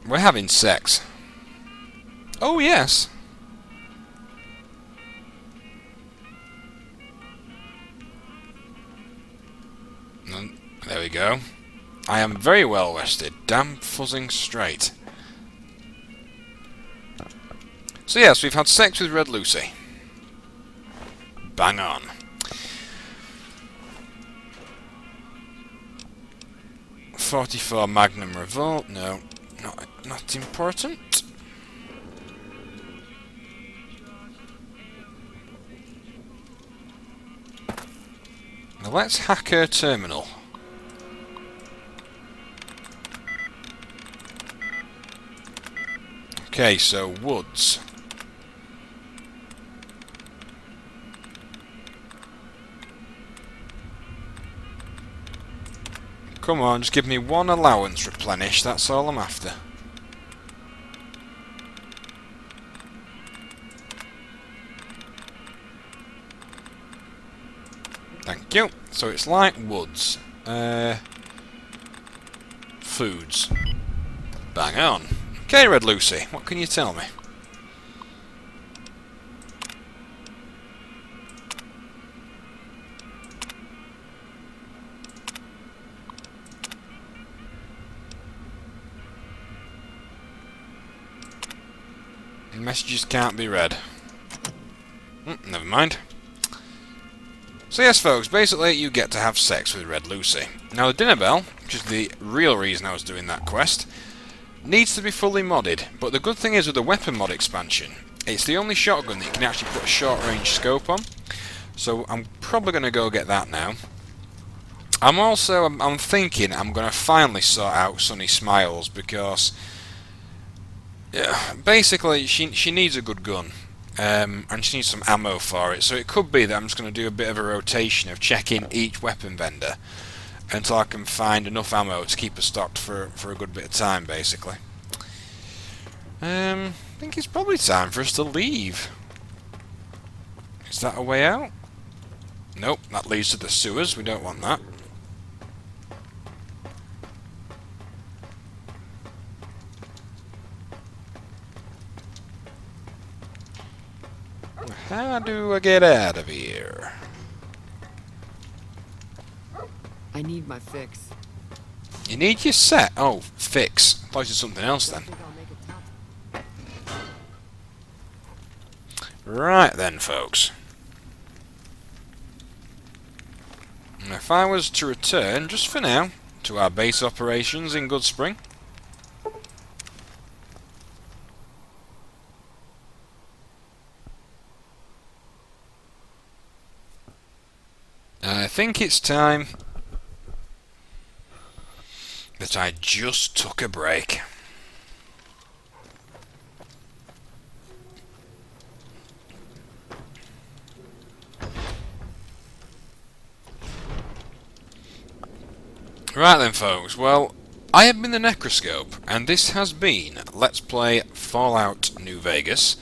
We're having sex. Oh, yes. There we go. I am very well rested. Damn fuzzing straight. So yes, we've had sex with Red Lucy. Bang on. .44 Magnum Revolt. No, not important. Now let's hack her terminal. Okay, so woods. Come on, just give me one allowance replenished, that's all I'm after. Thank you. So it's like woods. Foods. Bang on. Okay, Red Lucy, what can you tell me? Messages can't be read. Never mind. So yes, folks, basically you get to have sex with Red Lucy. Now the dinner bell, which is the real reason I was doing that quest, needs to be fully modded, but the good thing is with the weapon mod expansion, it's the only shotgun that you can actually put a short range scope on, so I'm probably going to go get that now. I'm thinking I'm going to finally sort out Sunny Smiles, because basically she needs a good gun. And she needs some ammo for it, so it could be that I'm just going to do a bit of a rotation of checking each weapon vendor until I can find enough ammo to keep her stocked for a good bit of time, basically. I think it's probably time for us to leave. Is that a way out? Nope, that leads to the sewers, we don't want that. How do I get out of here? I need my fix. You need your set? Oh, fix. I thought it was something else then. Right then, folks. If I was to return, just for now, to our base operations in Goodspring. I think it's time that I just took a break. Right then, folks, well, I have been the Necroscope, and this has been Let's Play Fallout New Vegas.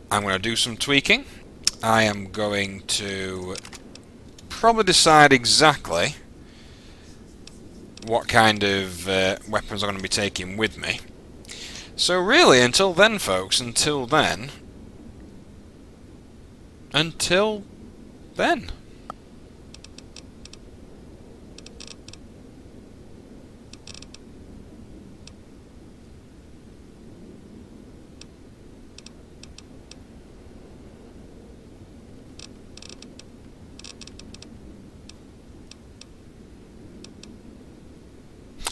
I'm going to do some tweaking. I am going to probably decide exactly what kind of weapons I'm going to be taking with me. So really, until then, folks, until then...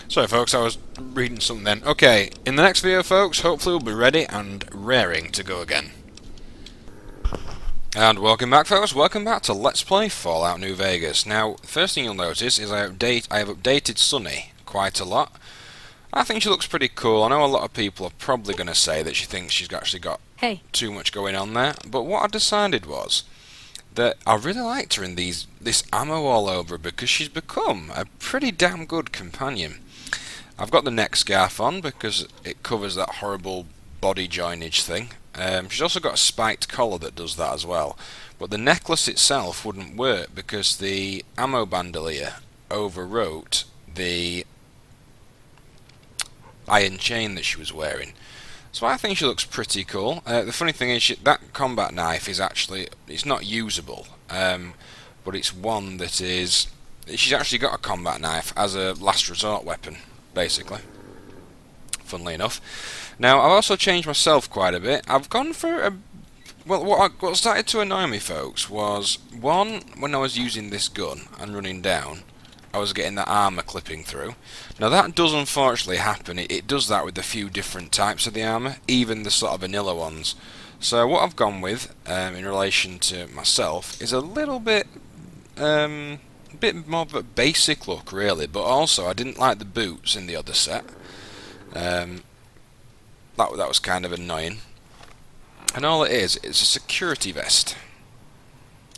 Sorry folks, I was reading something then. Okay, in the next video folks, hopefully we'll be ready and raring to go again. And welcome back folks, welcome back to Let's Play Fallout New Vegas. Now, first thing you'll notice is I have updated Sunny quite a lot. I think she looks pretty cool. I know a lot of people are probably going to say that she thinks she's actually got too much going on there, but what I decided was that I really liked her in this ammo all over because she's become a pretty damn good companion. I've got the neck scarf on because it covers that horrible body joinage thing. She's also got a spiked collar that does that as well. But the necklace itself wouldn't work because the ammo bandolier overwrote the iron chain that she was wearing. So I think she looks pretty cool. The funny thing is, that combat knife is actually, it's not usable, but it's one that is, she's actually got a combat knife as a last resort weapon, basically. Funnily enough. Now, I've also changed myself quite a bit. I've gone for a, well, what started to annoy me, folks, was, one, when I was using this gun and running down, I was getting that armour clipping through. Now that does unfortunately happen. It does that with a few different types of the armour, even the sort of vanilla ones. So what I've gone with, in relation to myself, is a little bit, bit more of a basic look, really. But also, I didn't like the boots in the other set. That was kind of annoying. And all it is, it's a security vest.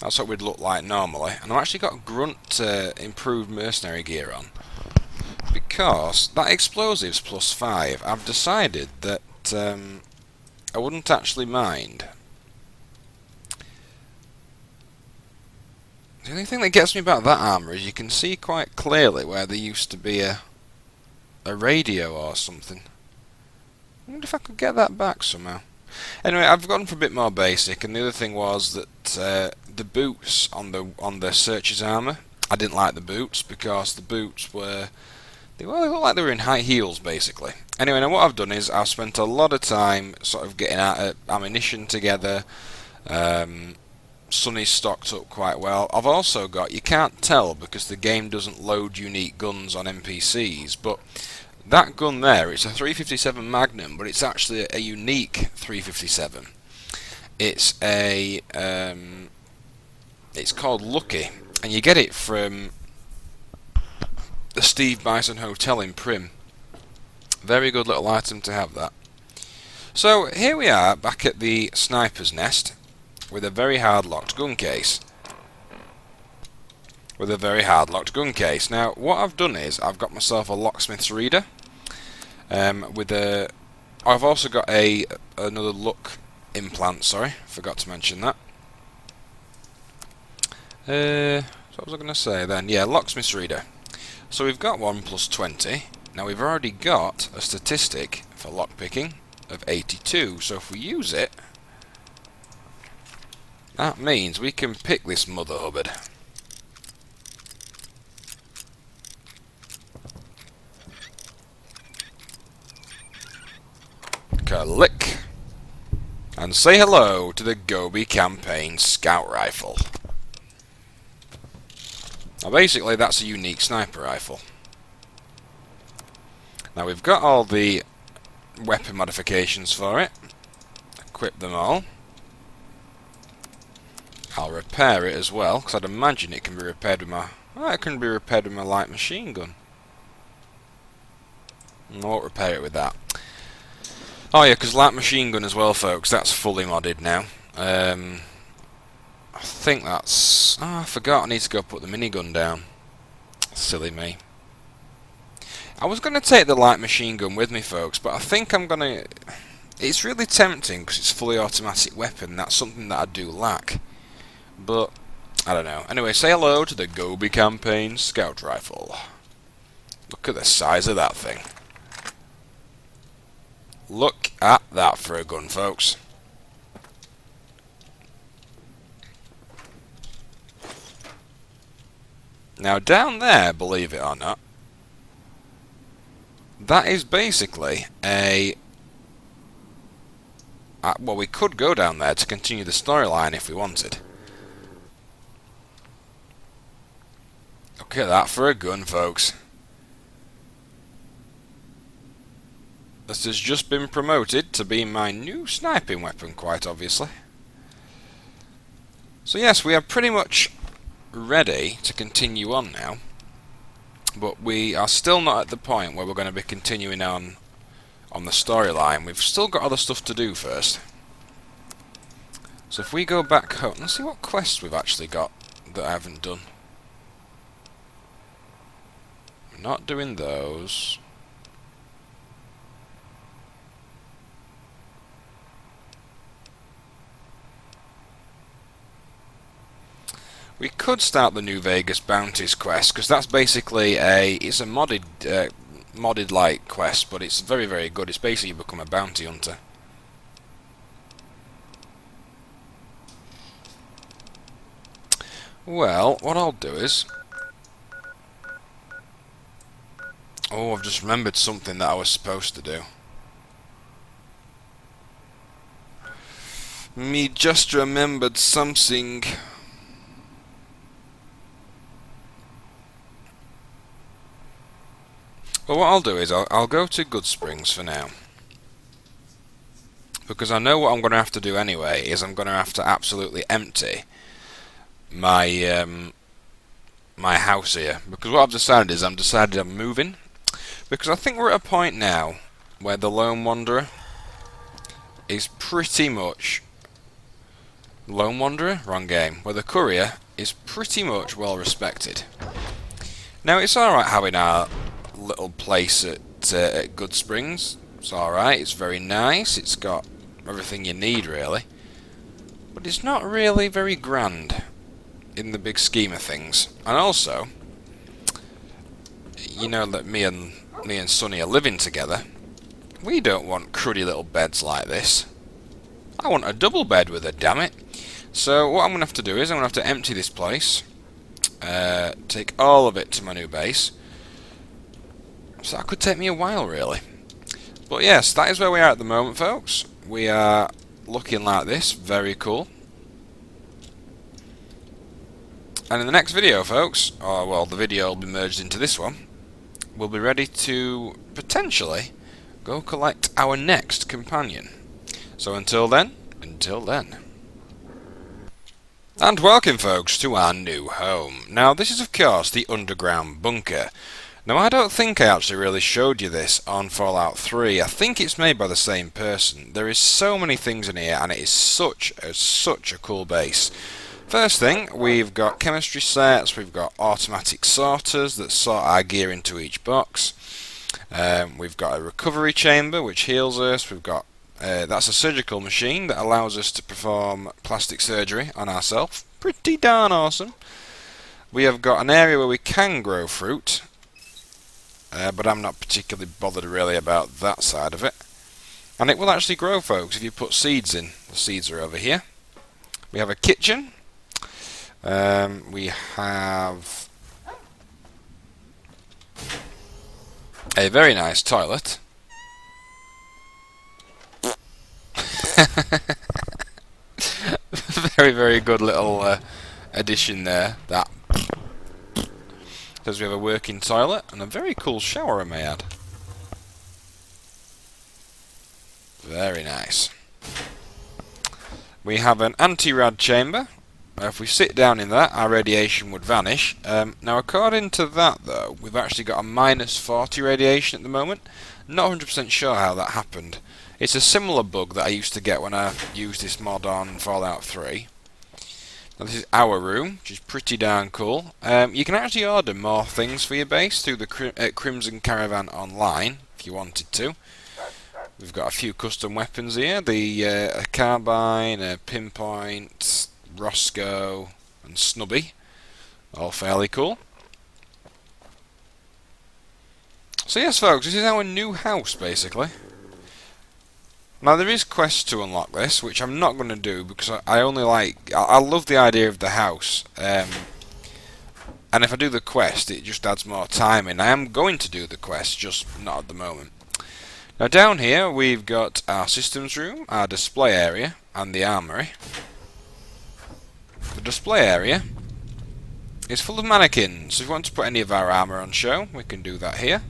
That's what we'd look like normally. And I've actually got grunt improved mercenary gear on. Because that explosives +5, I've decided that I wouldn't actually mind. The only thing that gets me about that armour is you can see quite clearly where there used to be a radio or something. I wonder if I could get that back somehow. Anyway, I've gone for a bit more basic, and the other thing was that the boots on the Searcher's armour, I didn't like the boots because the boots were, they looked like they were in high heels, basically. Anyway, now what I've done is I've spent a lot of time sort of getting ammunition together. Sunny's stocked up quite well. I've also got, you can't tell because the game doesn't load unique guns on NPCs, but that gun there, it's a 357 Magnum, but it's actually a unique 357. It's a, it's called Lucky, and you get it from the Steve Bison Hotel in Prim. Very good little item to have, that. So here we are back at the sniper's nest with a very hard locked gun case. Now what I've done is I've got myself a locksmith's reader. I've also got another look implant. Sorry, forgot to mention that. So what was I going to say then? Yeah, locksmith's reader. So we've got 1 + 20. Now we've already got a statistic for lockpicking of 82. So if we use it, that means we can pick this mother hubbard. Click and say hello to the Gobi Campaign Scout Rifle. Now basically that's a unique sniper rifle. Now we've got all the weapon modifications for it. Equip them all. I'll repair it as well, because I'd imagine it can be repaired with my... Oh, it can be repaired with my light machine gun. I won't repair it with that. Oh yeah, because light machine gun as well, folks, that's fully modded now. I think that's... Oh, I forgot, I need to go put the minigun down. Silly me. I was going to take the light machine gun with me, folks, but I think I'm going to... It's really tempting, because it's a fully automatic weapon, that's something that I do lack. But, I don't know. Anyway, say hello to the Gobi Campaign Scout Rifle. Look at the size of that thing. Look at that for a gun, folks. Now down there, believe it or not, that is basically a... well, we could go down there to continue the storyline if we wanted. Look at that for a gun, folks. This has just been promoted to be my new sniping weapon, quite obviously. So yes, we are pretty much ready to continue on now. But we are still not at the point where we're going to be continuing on the storyline. We've still got other stuff to do first. So if we go back home, let's see what quests we've actually got that I haven't done. We're not doing those. We could start the New Vegas Bounties quest, because that's basically it's a modded modded like quest, but it's very, very good. It's basically you become a bounty hunter. Well, what I'll do is... Oh, I've just remembered something that I was supposed to do. Me just remembered something. Well, what I'll do is I'll go to Goodsprings for now. Because I know what I'm going to have to do anyway, is I'm going to have to absolutely empty my my house here. Because what I've decided is I'm moving. Because I think we're at a point now where the Lone Wanderer is pretty much... Lone Wanderer? Wrong game. Where the Courier is pretty much well respected. Now, it's alright having our little place at Goodsprings. It's alright, it's very nice, it's got everything you need really. But it's not really very grand in the big scheme of things. And also, you know that me and Sonny are living together. We don't want cruddy little beds like this. I want a double bed with her, damn it. So what I'm going to have to do is I'm going to have to empty this place. Take all of it to my new base. So that could take me a while, really. But yes, that is where we are at the moment, folks. We are looking like this. Very cool. And in the next video, folks, or well, the video will be merged into this one, we'll be ready to potentially go collect our next companion. So until then, until then. And welcome, folks, to our new home. Now, this is, of course, the underground bunker. Now, I don't think I actually really showed you this on Fallout 3. I think it's made by the same person. There is so many things in here, and it is such a cool base. First thing, we've got chemistry sets, we've got automatic sorters that sort our gear into each box. We've got a recovery chamber which heals us. We've got that's a surgical machine that allows us to perform plastic surgery on ourselves. Pretty darn awesome. We have got an area where we can grow fruit, but I'm not particularly bothered really about that side of it. And it will actually grow, folks, if you put seeds in. The seeds are over here. We have a kitchen. We have a very nice toilet. Very, very good little addition there. That says we have a working toilet and a very cool shower, I may add. Very nice. We have an anti-rad chamber. If we sit down in that, our radiation would vanish. Now, according to that, though, we've actually got a -40 radiation at the moment. Not 100% sure how that happened. It's a similar bug that I used to get when I used this mod on Fallout 3. Now, this is our room, which is pretty darn cool. You can actually order more things for your base through the Crimson Caravan online, if you wanted to. We've got a few custom weapons here. A carbine, a pinpoint, Roscoe and Snubby, all fairly cool. So yes, folks, this is our new house basically. Now there is quests to unlock this, which I'm not going to do because I love the idea of the house, and if I do the quest it just adds more time in. I am going to do the quest, just not at the moment. Now down here we've got our systems room, our display area and the armory. The display area is full of mannequins. If we want to put any of our armour on show, we can do that here.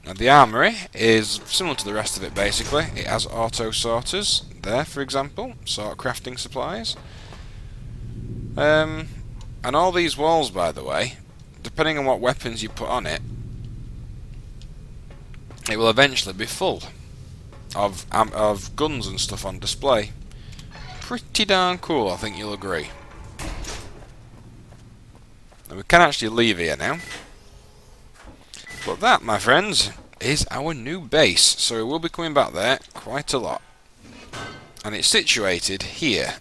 Now the armory is similar to the rest of it basically. It has auto sorters there, for example, sort crafting supplies. And all these walls, by the way, depending on what weapons you put on it, it will eventually be full of guns and stuff on display. Pretty darn cool, I think you'll agree. And we can actually leave here now. But that, my friends, is our new base. So we will be coming back there quite a lot. And it's situated here.